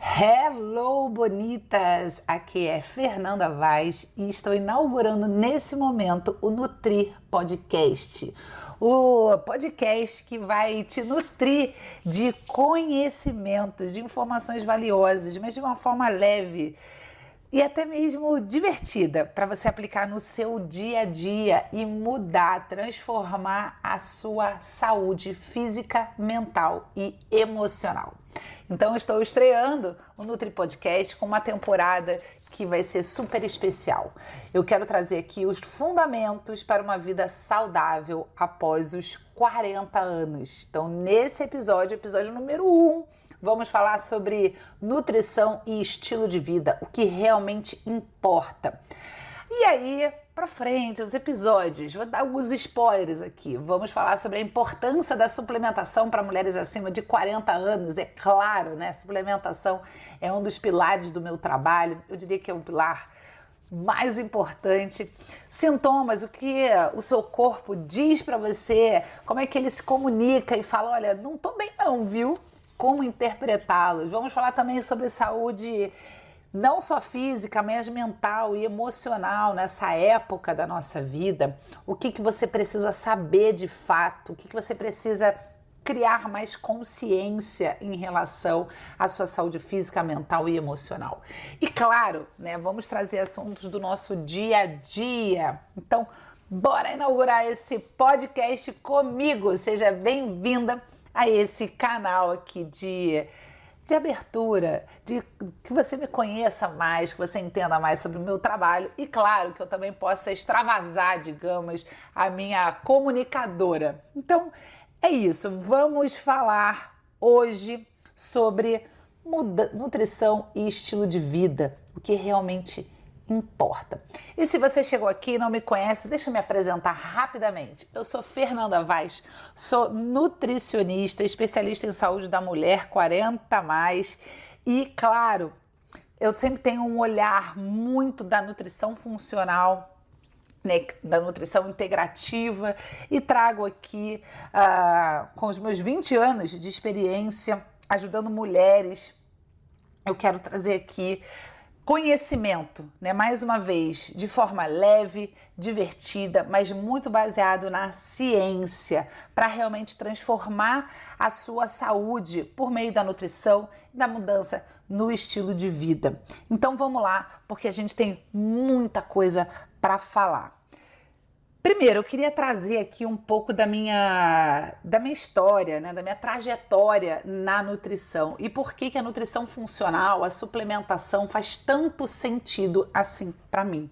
Hello, bonitas! Aqui é Fernanda Vaz e estou inaugurando nesse momento o Nutri Podcast. O podcast que vai te nutrir de conhecimentos, de informações valiosas, mas de uma forma leve e até mesmo divertida para você aplicar no seu dia a dia e mudar, transformar a sua saúde física, mental e emocional. Então, estou estreando o Nutri Podcast com uma temporada que vai ser super especial. Eu quero trazer aqui os fundamentos para uma vida saudável após os 40 anos. Então, nesse episódio número 1, vamos falar sobre nutrição e estilo de vida, o que realmente importa. E aí, para frente, os episódios, vou dar alguns spoilers aqui. Vamos falar sobre a importância da suplementação para mulheres acima de 40 anos. É claro, né? Suplementação é um dos pilares do meu trabalho. Eu diria que é o pilar mais importante. Sintomas, o que o seu corpo diz para você, como é que ele se comunica e fala, olha, não tô bem não, viu? Como interpretá-los. Vamos falar também sobre saúde não só física, mas mental e emocional nessa época da nossa vida. O que você precisa saber de fato, o que você precisa criar mais consciência em relação à sua saúde física, mental e emocional. E claro, né, vamos trazer assuntos do nosso dia a dia. Então, bora inaugurar esse podcast comigo. Seja bem-vinda a esse canal aqui de abertura, de que você me conheça mais, que você entenda mais sobre o meu trabalho e, claro, que eu também possa extravasar, digamos, a minha comunicadora. Então, é isso. Vamos falar hoje sobre nutrição e estilo de vida, o que realmente importa. E se você chegou aqui e não me conhece, deixa eu me apresentar rapidamente. Eu sou Fernanda Vaz, sou nutricionista, especialista em saúde da mulher 40+, e claro, eu sempre tenho um olhar muito da nutrição funcional, né, da nutrição integrativa, e trago aqui com os meus 20 anos de experiência ajudando mulheres, eu quero trazer aqui conhecimento, né? Mais uma vez, de forma leve, divertida, mas muito baseado na ciência, para realmente transformar a sua saúde por meio da nutrição e da mudança no estilo de vida. Então vamos lá, porque a gente tem muita coisa para falar. Primeiro, eu queria trazer aqui um pouco da minha história, né, da minha trajetória na nutrição e por que a nutrição funcional, a suplementação faz tanto sentido assim para mim.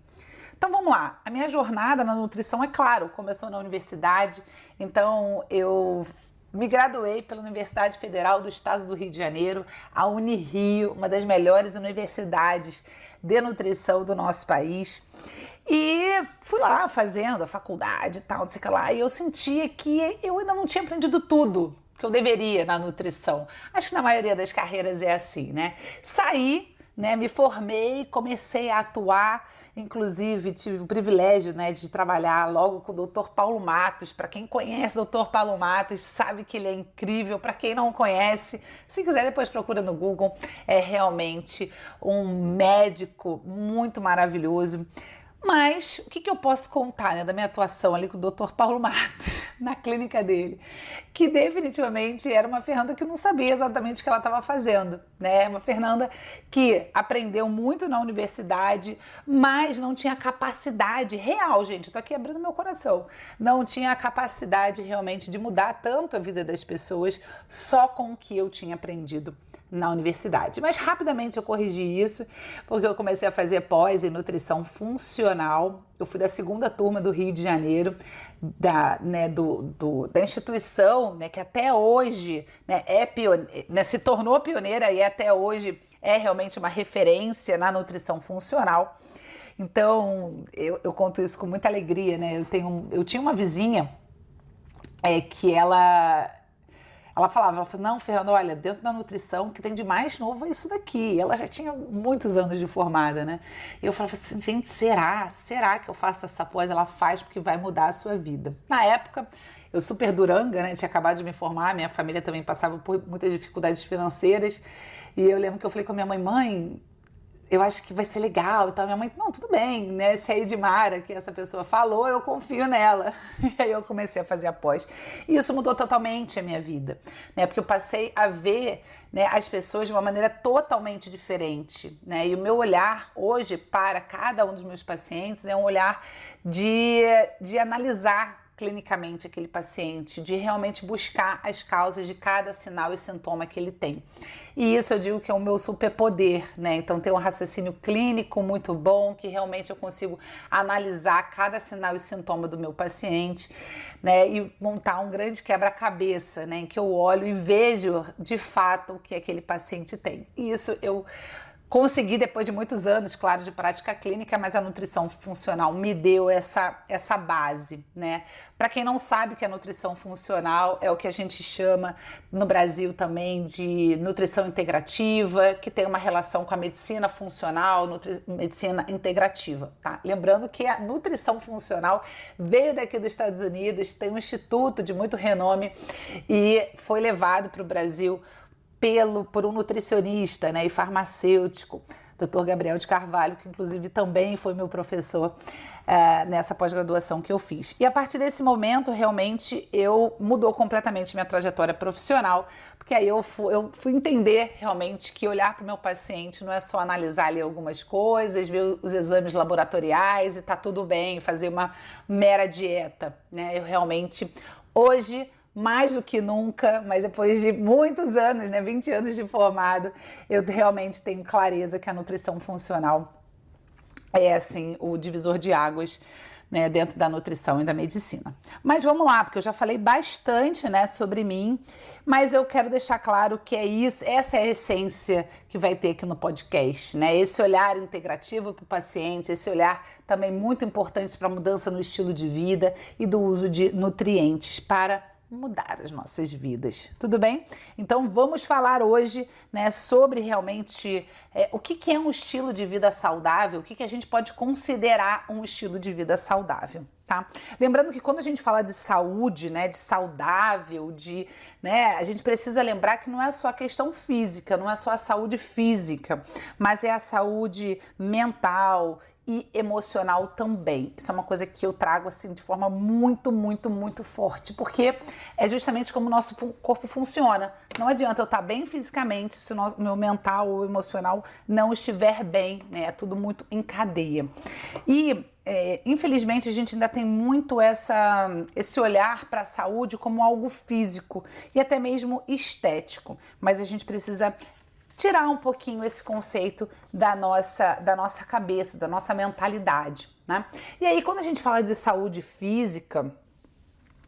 Então vamos lá, a minha jornada na nutrição, é claro, começou na universidade, então eu me graduei pela Universidade Federal do Estado do Rio de Janeiro, a Unirio, uma das melhores universidades de nutrição do nosso país. E fui lá fazendo a faculdade e tal, não sei o que lá, e eu sentia que eu ainda não tinha aprendido tudo que eu deveria na nutrição. Acho que na maioria das carreiras é assim, né? Saí, né, me formei, comecei a atuar, inclusive tive o privilégio, né, de trabalhar logo com o Dr. Paulo Matos. Para quem conhece o Dr. Paulo Matos, sabe que ele é incrível. Para quem não conhece, se quiser depois procura no Google, é realmente um médico muito maravilhoso. Mas o que eu posso contar, né, da minha atuação ali com o Dr. Paulo Matos, na clínica dele? Que definitivamente era uma Fernanda que não sabia exatamente o que ela estava fazendo, né? Uma Fernanda que aprendeu muito na universidade, mas não tinha capacidade real, gente, eu tô aqui abrindo meu coração, não tinha a capacidade realmente de mudar tanto a vida das pessoas só com o que eu tinha aprendido na universidade. Mas rapidamente eu corrigi isso, porque eu comecei a fazer pós em nutrição funcional. Eu fui da segunda turma do Rio de Janeiro, da instituição, né, que até hoje, né, se tornou pioneira e até hoje é realmente uma referência na nutrição funcional. Então, eu conto isso com muita alegria, né? Eu tinha uma vizinha que ela falava, não, Fernanda, olha, dentro da nutrição, o que tem de mais novo é isso daqui. Ela já tinha muitos anos de formada, né? E eu falava assim, gente, será que eu faço essa pós? Ela faz porque vai mudar a sua vida. Na época, eu super duranga, né? Tinha acabado de me formar, minha família também passava por muitas dificuldades financeiras. E eu lembro que eu falei com a minha mãe, eu acho que vai ser legal e tal. Minha mãe, não, tudo bem, né? Se a Edmara, que essa pessoa falou, eu confio nela. E aí eu comecei a fazer a pós. E isso mudou totalmente a minha vida, né? Porque eu passei a ver, né, as pessoas de uma maneira totalmente diferente, né? E o meu olhar hoje para cada um dos meus pacientes é um olhar de analisar clinicamente aquele paciente, de realmente buscar as causas de cada sinal e sintoma que ele tem. E isso eu digo que é o meu superpoder, né? Então ter um raciocínio clínico muito bom, que realmente eu consigo analisar cada sinal e sintoma do meu paciente, né? E montar um grande quebra-cabeça, né? Em que eu olho e vejo de fato o que aquele paciente tem. E isso eu consegui depois de muitos anos, claro, de prática clínica, mas a nutrição funcional me deu essa base, né? Para quem não sabe o que é nutrição funcional, é o que a gente chama no Brasil também de nutrição integrativa, que tem uma relação com a medicina funcional, medicina integrativa, tá? Lembrando que a nutrição funcional veio daqui dos Estados Unidos, tem um instituto de muito renome e foi levado para o Brasil por um nutricionista, né, e farmacêutico, Dr. Gabriel de Carvalho, que inclusive também foi meu professor nessa pós-graduação que eu fiz. E a partir desse momento, realmente, mudou completamente minha trajetória profissional, porque aí eu fui entender realmente que olhar para o meu paciente não é só analisar ali algumas coisas, ver os exames laboratoriais e tá tudo bem, fazer uma mera dieta, né? Eu realmente, hoje, mais do que nunca, mas depois de muitos anos, né, 20 anos de formado, eu realmente tenho clareza que a nutrição funcional é, assim, o divisor de águas, né, dentro da nutrição e da medicina. Mas vamos lá, porque eu já falei bastante, né, sobre mim, mas eu quero deixar claro que é isso, essa é a essência que vai ter aqui no podcast, né? Esse olhar integrativo para o paciente, esse olhar também muito importante para a mudança no estilo de vida e do uso de nutrientes para mudar as nossas vidas, tudo bem? Então vamos falar hoje, né, sobre realmente o que é um estilo de vida saudável, o que a gente pode considerar um estilo de vida saudável, tá? Lembrando que quando a gente fala de saúde, né, de saudável, né, a gente precisa lembrar que não é só a questão física, não é só a saúde física, mas é a saúde mental e emocional também. Isso é uma coisa que eu trago assim de forma muito, muito, muito forte, porque é justamente como o nosso corpo funciona. Não adianta eu estar bem fisicamente se o meu mental ou emocional não estiver bem, né? É tudo muito em cadeia. E infelizmente a gente ainda tem muito esse olhar para a saúde como algo físico e até mesmo estético, mas a gente precisa tirar um pouquinho esse conceito da nossa cabeça, da nossa mentalidade, né? E aí, quando a gente fala de saúde física,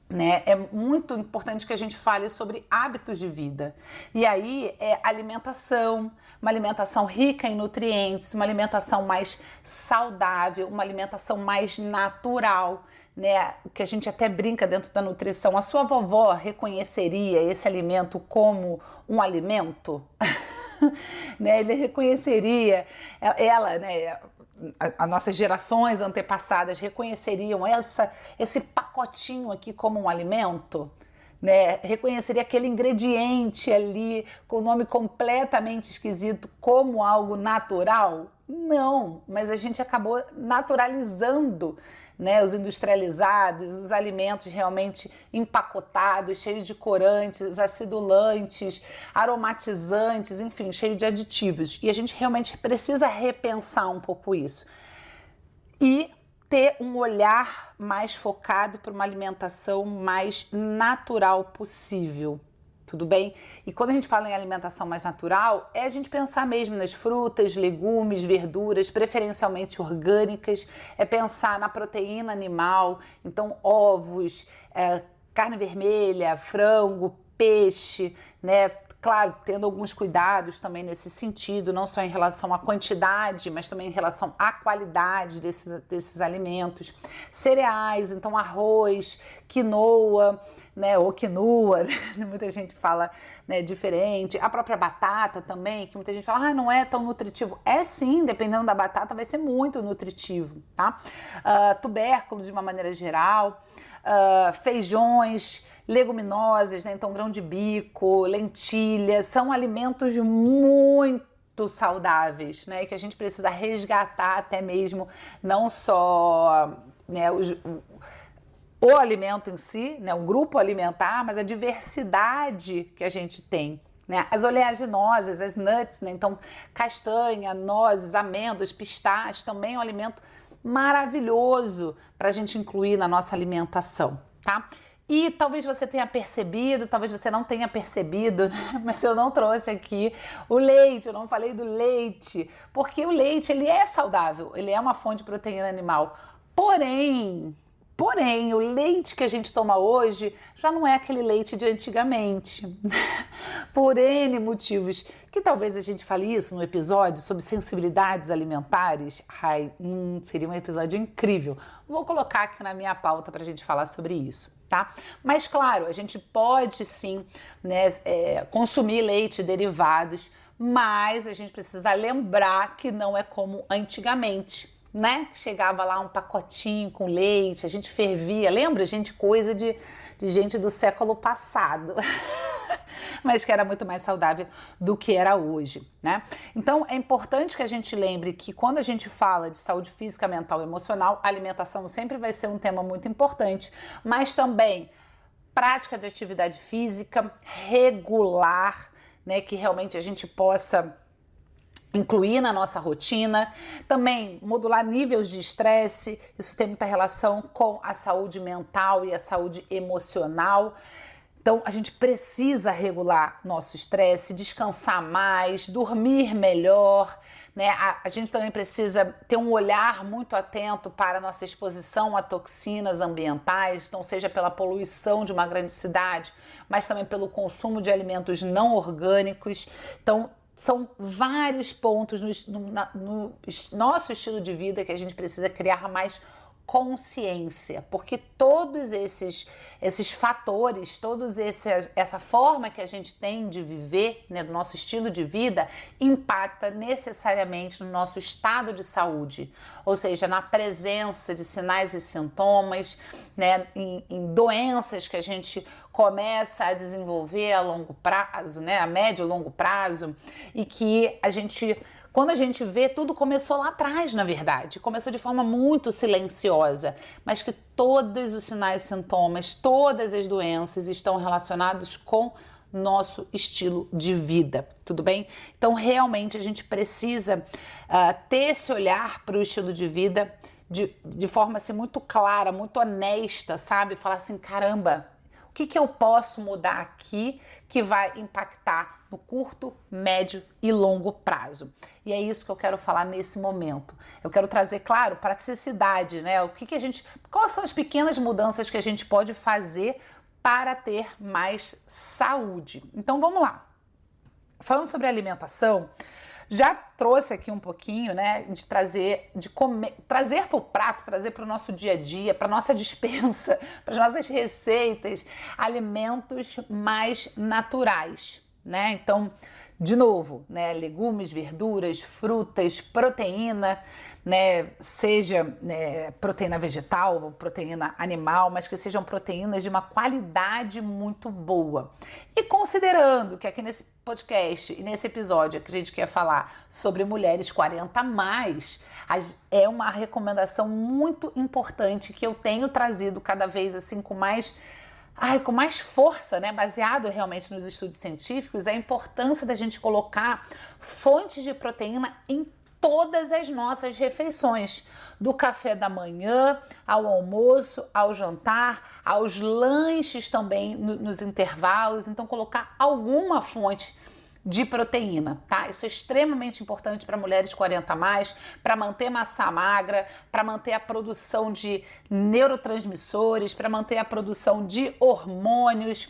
né, é muito importante que a gente fale sobre hábitos de vida. E aí é alimentação, uma alimentação rica em nutrientes, uma alimentação mais saudável, uma alimentação mais natural, né? O que a gente até brinca dentro da nutrição. A sua vovó reconheceria esse alimento como um alimento? Né, ele reconheceria, ela, né, as nossas gerações antepassadas reconheceriam esse pacotinho aqui como um alimento, né? Reconheceria aquele ingrediente ali com o nome completamente esquisito como algo natural? Não, mas a gente acabou naturalizando, né, os industrializados, os alimentos realmente empacotados, cheios de corantes, acidulantes, aromatizantes, enfim, cheio de aditivos. E a gente realmente precisa repensar um pouco isso. E ter um olhar mais focado para uma alimentação mais natural possível. Tudo bem? E quando a gente fala em alimentação mais natural, é a gente pensar mesmo nas frutas, legumes, verduras, preferencialmente orgânicas, é pensar na proteína animal, então ovos, carne vermelha, frango, peixe, né? Claro, tendo alguns cuidados também nesse sentido, não só em relação à quantidade, mas também em relação à qualidade desses alimentos. Cereais, então arroz, quinoa, né, ou quinoa, muita gente fala, né, diferente. A própria batata também, que muita gente fala, não é tão nutritivo. É sim, dependendo da batata, vai ser muito nutritivo, tá? Tubérculos de uma maneira geral, feijões, leguminosas, né? Então grão de bico, lentilha, são alimentos muito saudáveis, né? Que a gente precisa resgatar até mesmo, não só, né, o alimento em si, né, o grupo alimentar, mas a diversidade que a gente tem, né? As oleaginosas, as nuts, né? Então castanha, nozes, amêndoas, pistache, também é um alimento maravilhoso para a gente incluir na nossa alimentação, tá? E talvez você tenha percebido, talvez você não tenha percebido, né? Mas eu não trouxe aqui o leite, eu não falei do leite, porque o leite, ele é saudável, ele é uma fonte de proteína animal, porém, o leite que a gente toma hoje já não é aquele leite de antigamente, por N motivos, que talvez a gente fale isso no episódio sobre sensibilidades alimentares. Seria um episódio incrível. Vou colocar aqui na minha pauta para a gente falar sobre isso, tá? Mas claro, a gente pode sim, né, consumir leite e derivados, mas a gente precisa lembrar que não é como antigamente, né? Chegava lá um pacotinho com leite, a gente fervia, lembra, gente? Coisa de gente do século passado, mas que era muito mais saudável do que era hoje, né? Então é importante que a gente lembre que quando a gente fala de saúde física, mental e emocional, a alimentação sempre vai ser um tema muito importante, mas também prática de atividade física regular, né? Que realmente a gente possa incluir na nossa rotina, também modular níveis de estresse, isso tem muita relação com a saúde mental e a saúde emocional. Então, a gente precisa regular nosso estresse, descansar mais, dormir melhor, né? A gente também precisa ter um olhar muito atento para a nossa exposição a toxinas ambientais, então seja pela poluição de uma grande cidade, mas também pelo consumo de alimentos não orgânicos. Então, são vários pontos no nosso estilo de vida que a gente precisa criar mais consciência, porque todos esses fatores, essa forma que a gente tem de viver, né, do nosso estilo de vida, impacta necessariamente no nosso estado de saúde, ou seja, na presença de sinais e sintomas, né, em doenças que a gente começa a desenvolver a longo prazo, né, a médio e longo prazo, e que quando a gente vê, tudo começou lá atrás, na verdade. Começou de forma muito silenciosa, mas que todos os sinais e sintomas, todas as doenças estão relacionados com nosso estilo de vida, tudo bem? Então, realmente, a gente precisa ter esse olhar para o estilo de vida de forma assim, muito clara, muito honesta, sabe? Falar assim, caramba, o que eu posso mudar aqui que vai impactar no curto, médio e longo prazo? E é isso que eu quero falar nesse momento. Eu quero trazer, claro, praticidade, né? Quais são as pequenas mudanças que a gente pode fazer para ter mais saúde? Então vamos lá. Falando sobre alimentação, já trouxe aqui um pouquinho, né, de trazer para o prato, trazer para o nosso dia a dia, para nossa despensa, para as nossas receitas, alimentos mais naturais, né? Então, de novo, né, legumes, verduras, frutas, proteína, né, seja, né, proteína vegetal ou proteína animal, mas que sejam proteínas de uma qualidade muito boa. E considerando que aqui nesse podcast e nesse episódio que a gente quer falar sobre mulheres 40 a mais, é uma recomendação muito importante que eu tenho trazido cada vez assim com mais força, né? Baseado realmente nos estudos científicos, a importância da gente colocar fontes de proteína em todas as nossas refeições, do café da manhã, ao almoço, ao jantar, aos lanches também nos intervalos. Então, colocar alguma fonte de proteína, tá? Isso é extremamente importante para mulheres 40 a mais, para manter massa magra, para manter a produção de neurotransmissores, para manter a produção de hormônios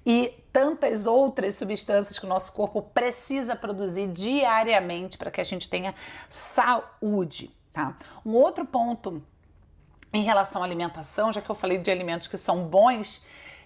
e tantas outras substâncias que o nosso corpo precisa produzir diariamente para que a gente tenha saúde, tá? Um outro ponto em relação à alimentação, já que eu falei de alimentos que são bons,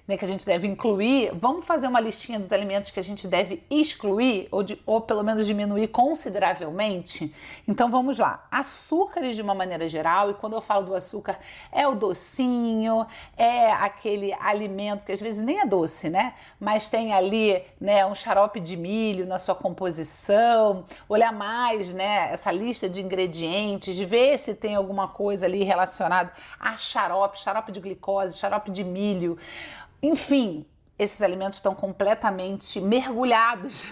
né, que a gente deve incluir, vamos fazer uma listinha dos alimentos que a gente deve excluir ou pelo menos diminuir consideravelmente? Então vamos lá. Açúcares de uma maneira geral, e quando eu falo do açúcar, é o docinho, é aquele alimento que às vezes nem é doce, né? Mas tem ali, né, um xarope de milho na sua composição, olhar mais, né, essa lista de ingredientes, ver se tem alguma coisa ali relacionada a xarope de glicose, xarope de milho. Enfim, esses alimentos estão completamente mergulhados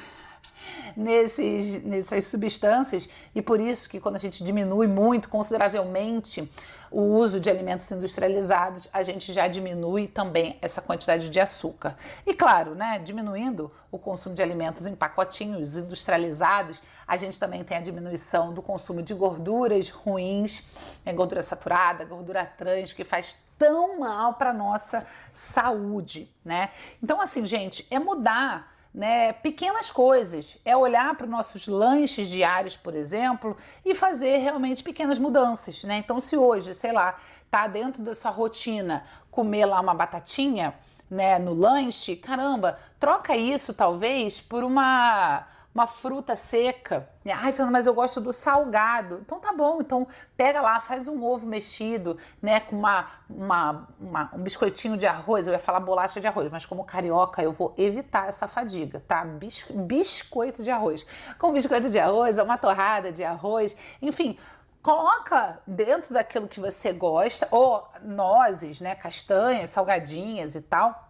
nessas substâncias, e por isso que quando a gente diminui muito, consideravelmente, o uso de alimentos industrializados, a gente já diminui também essa quantidade de açúcar. E claro, né, diminuindo o consumo de alimentos em pacotinhos industrializados, a gente também tem a diminuição do consumo de gorduras ruins, né, gordura saturada, gordura trans, que faz tão mal para nossa saúde, né? Então, assim, gente, é mudar, né, pequenas coisas, é olhar para os nossos lanches diários, por exemplo, e fazer realmente pequenas mudanças, né? Então, se hoje, sei lá, tá dentro da sua rotina comer lá uma batatinha, né, no lanche, caramba, troca isso talvez por uma fruta seca. Ai, Fernanda, mas eu gosto do salgado. Então tá bom, então pega lá, faz um ovo mexido, né, com um biscoitinho de arroz. Eu ia falar bolacha de arroz, mas como carioca eu vou evitar essa fadiga, tá? Biscoito de arroz. Com biscoito de arroz, uma torrada de arroz, enfim. Coloca dentro daquilo que você gosta, ou nozes, né, castanhas, salgadinhas e tal.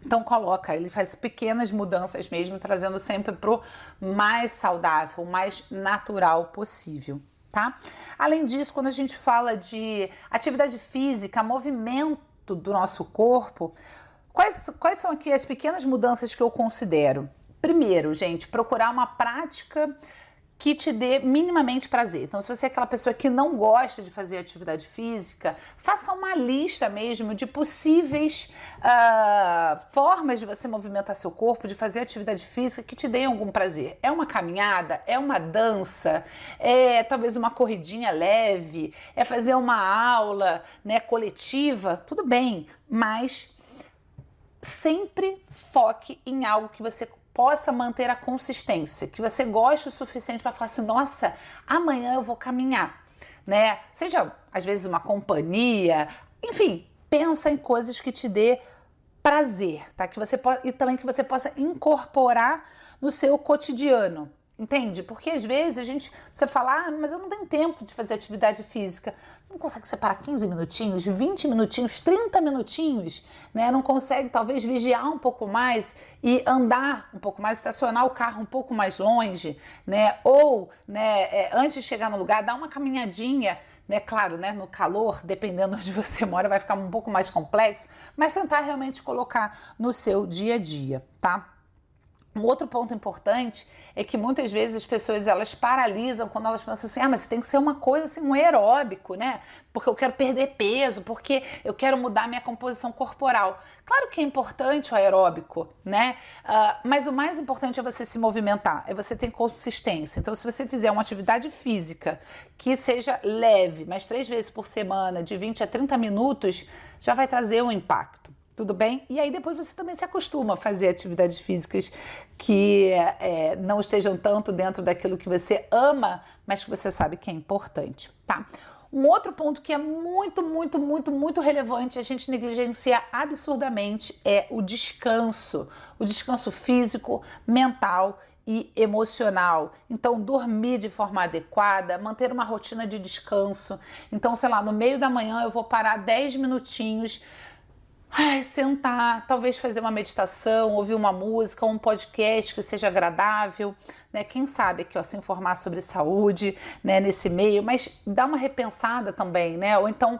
Então coloca, ele faz pequenas mudanças mesmo, trazendo sempre pro mais saudável, o mais natural possível, tá? Além disso, quando a gente fala de atividade física, movimento do nosso corpo, quais são aqui as pequenas mudanças que eu considero? Primeiro, gente, procurar uma prática que te dê minimamente prazer. Então, se você é aquela pessoa que não gosta de fazer atividade física, faça uma lista mesmo de possíveis formas de você movimentar seu corpo, de fazer atividade física que te dê algum prazer. É uma caminhada? É uma dança? É talvez uma corridinha leve? É fazer uma aula, né, coletiva? Tudo bem, mas sempre foque em algo que você possa manter a consistência, que você goste o suficiente para falar assim, nossa, amanhã eu vou caminhar, né? Seja, às vezes, uma companhia, enfim, pensa em coisas que te dê prazer, tá? E também que você possa incorporar no seu cotidiano. Entende? Porque às vezes você fala, mas eu não tenho tempo de fazer atividade física. Não consegue separar 15 minutinhos, 20 minutinhos, 30 minutinhos, né? Não consegue talvez vigiar um pouco mais e andar um pouco mais, estacionar o carro um pouco mais longe, né? Ou, né, antes de chegar no lugar, dar uma caminhadinha, né? Claro, né, no calor, dependendo onde você mora, vai ficar um pouco mais complexo, mas tentar realmente colocar no seu dia a dia, tá? Um outro ponto importante é que muitas vezes as pessoas elas paralisam quando elas pensam assim, mas tem que ser uma coisa assim, um aeróbico, né? Porque eu quero perder peso, porque eu quero mudar minha composição corporal. Claro que é importante o aeróbico, né? Mas o mais importante é você se movimentar, é você ter consistência. Então, se você fizer uma atividade física que seja leve, mas 3 vezes por semana, de 20 a 30 minutos, já vai trazer um impacto. Tudo bem? E aí depois você também se acostuma a fazer atividades físicas que não estejam tanto dentro daquilo que você ama, mas que você sabe que é importante, tá? Um outro ponto que é muito, muito, muito, muito relevante, a gente negligencia absurdamente, é o descanso. O descanso físico, mental e emocional. Então, dormir de forma adequada, manter uma rotina de descanso. Então, sei lá, no meio da manhã eu vou parar 10 minutinhos, sentar, talvez fazer uma meditação, ouvir uma música, um podcast que seja agradável, né? Quem sabe aqui, se informar sobre saúde, né, nesse meio, mas dar uma repensada também, né? Ou então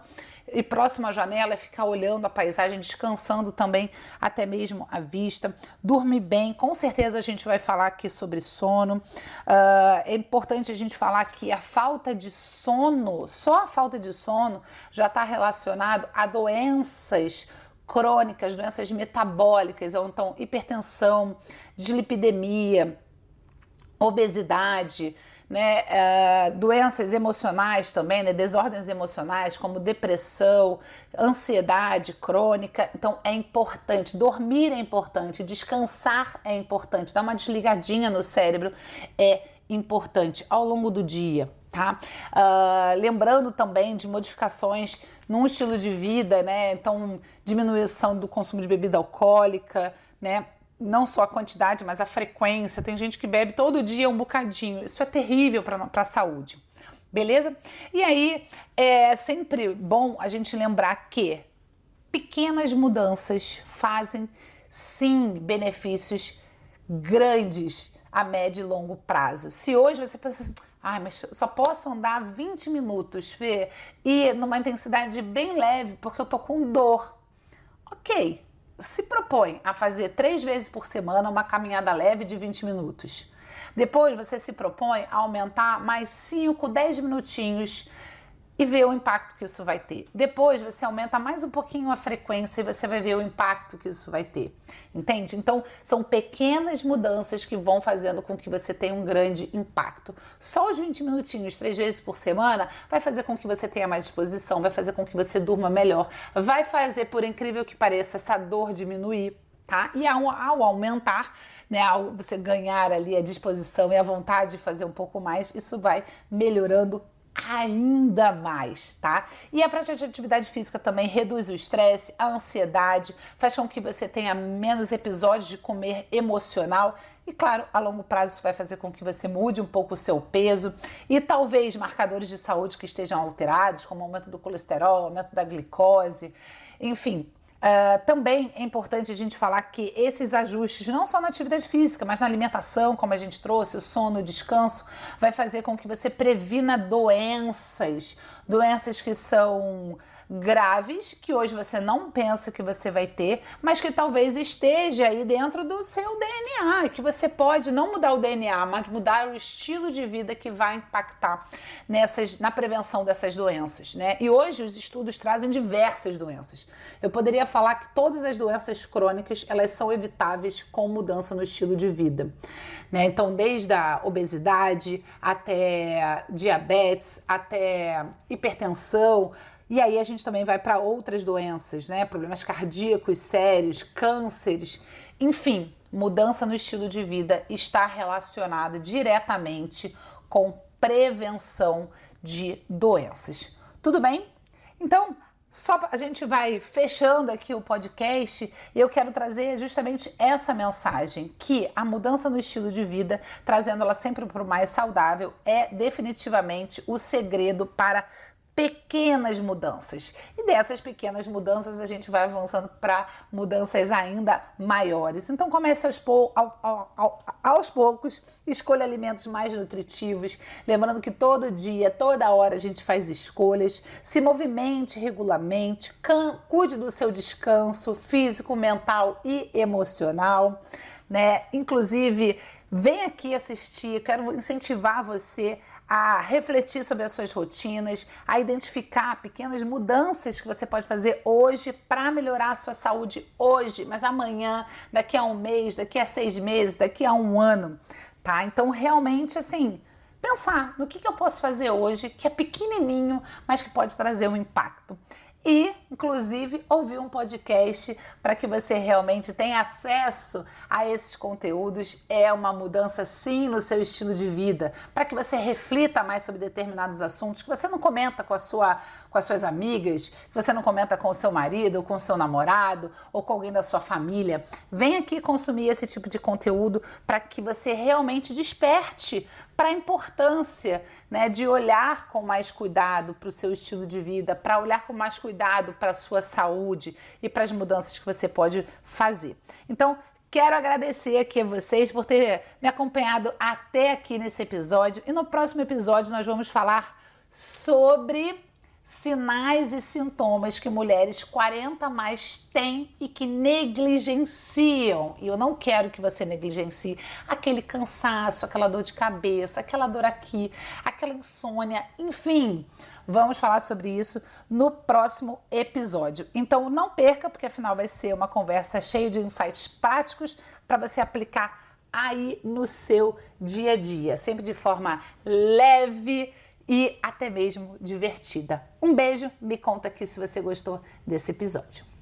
ir próximo à janela e ficar olhando a paisagem, descansando também, até mesmo a vista. Dormir bem, com certeza a gente vai falar aqui sobre sono. É importante a gente falar que a falta de sono, só a falta de sono já está relacionado a doenças crônicas, doenças metabólicas, ou então hipertensão, dislipidemia, obesidade, né, doenças emocionais também, né, desordens emocionais como depressão, ansiedade crônica. Então é importante, dormir é importante, descansar é importante, dar uma desligadinha no cérebro é importante ao longo do dia. Tá? Lembrando também de modificações no estilo de vida, né? Então, diminuição do consumo de bebida alcoólica, né? Não só a quantidade, mas a frequência. Tem gente que bebe todo dia um bocadinho. Isso é terrível para a saúde. Beleza? E aí, é sempre bom a gente lembrar que pequenas mudanças fazem, sim, benefícios grandes a médio e longo prazo. Se hoje você pensa assim, mas eu só posso andar 20 minutos, Fê, e numa intensidade bem leve, porque eu tô com dor. Ok, se propõe a fazer 3 vezes por semana uma caminhada leve de 20 minutos. Depois você se propõe a aumentar mais 5, 10 minutinhos e ver o impacto que isso vai ter. Depois você aumenta mais um pouquinho a frequência e você vai ver o impacto que isso vai ter. Entende? Então, são pequenas mudanças que vão fazendo com que você tenha um grande impacto. Só os 20 minutinhos, 3 vezes por semana, vai fazer com que você tenha mais disposição, vai fazer com que você durma melhor, vai fazer, por incrível que pareça, essa dor diminuir. Tá? E ao aumentar, né, ao você ganhar ali a disposição e a vontade de fazer um pouco mais, isso vai melhorando ainda mais, tá? E a prática de atividade física também reduz o estresse, a ansiedade, faz com que você tenha menos episódios de comer emocional e, claro, a longo prazo isso vai fazer com que você mude um pouco o seu peso e talvez marcadores de saúde que estejam alterados, como aumento do colesterol, aumento da glicose, enfim. Também é importante a gente falar que esses ajustes, não só na atividade física, mas na alimentação, como a gente trouxe, o sono, o descanso, vai fazer com que você previna doenças que são graves, que hoje você não pensa que você vai ter, mas que talvez esteja aí dentro do seu DNA, que você pode não mudar o DNA, mas mudar o estilo de vida que vai impactar na prevenção dessas doenças, né? E hoje os estudos trazem diversas doenças. Eu poderia falar que todas as doenças crônicas, elas são evitáveis com mudança no estilo de vida, né? Então, desde a obesidade até diabetes, até hipertensão. E aí a gente também vai para outras doenças, né? Problemas cardíacos sérios, cânceres, enfim, mudança no estilo de vida está relacionada diretamente com prevenção de doenças. Tudo bem? Então, a gente vai fechando aqui o podcast e eu quero trazer justamente essa mensagem, que a mudança no estilo de vida, trazendo ela sempre para o mais saudável, é definitivamente o segredo para pequenas mudanças. E dessas pequenas mudanças a gente vai avançando para mudanças ainda maiores. Então comece aos poucos, escolha alimentos mais nutritivos, lembrando que todo dia, toda hora a gente faz escolhas, se movimente regularmente, cuide do seu descanso físico, mental e emocional, né? Inclusive, vem aqui assistir, quero incentivar você a refletir sobre as suas rotinas, a identificar pequenas mudanças que você pode fazer hoje para melhorar a sua saúde hoje, mas amanhã, daqui a um mês, daqui a 6 meses, daqui a 1 ano, tá? Então, realmente, assim, pensar no que eu posso fazer hoje, que é pequenininho, mas que pode trazer um impacto. E, inclusive, ouvir um podcast para que você realmente tenha acesso a esses conteúdos é uma mudança, sim, no seu estilo de vida, para que você reflita mais sobre determinados assuntos que você não comenta com as suas amigas, que você não comenta com o seu marido, ou com o seu namorado, ou com alguém da sua família. Vem aqui consumir esse tipo de conteúdo para que você realmente desperte para a importância, né, de olhar com mais cuidado para o seu estilo de vida, para olhar com mais cuidado para a sua saúde e para as mudanças que você pode fazer. Então, quero agradecer aqui a vocês por ter me acompanhado até aqui nesse episódio. E no próximo episódio nós vamos falar sobre sinais e sintomas que mulheres 40 mais têm e que negligenciam. E eu não quero que você negligencie aquele cansaço, aquela dor de cabeça, aquela dor aqui, aquela insônia, enfim. Vamos falar sobre isso no próximo episódio. Então não perca, porque afinal vai ser uma conversa cheia de insights práticos para você aplicar aí no seu dia a dia, sempre de forma leve e até mesmo divertida. Um beijo, me conta aqui se você gostou desse episódio.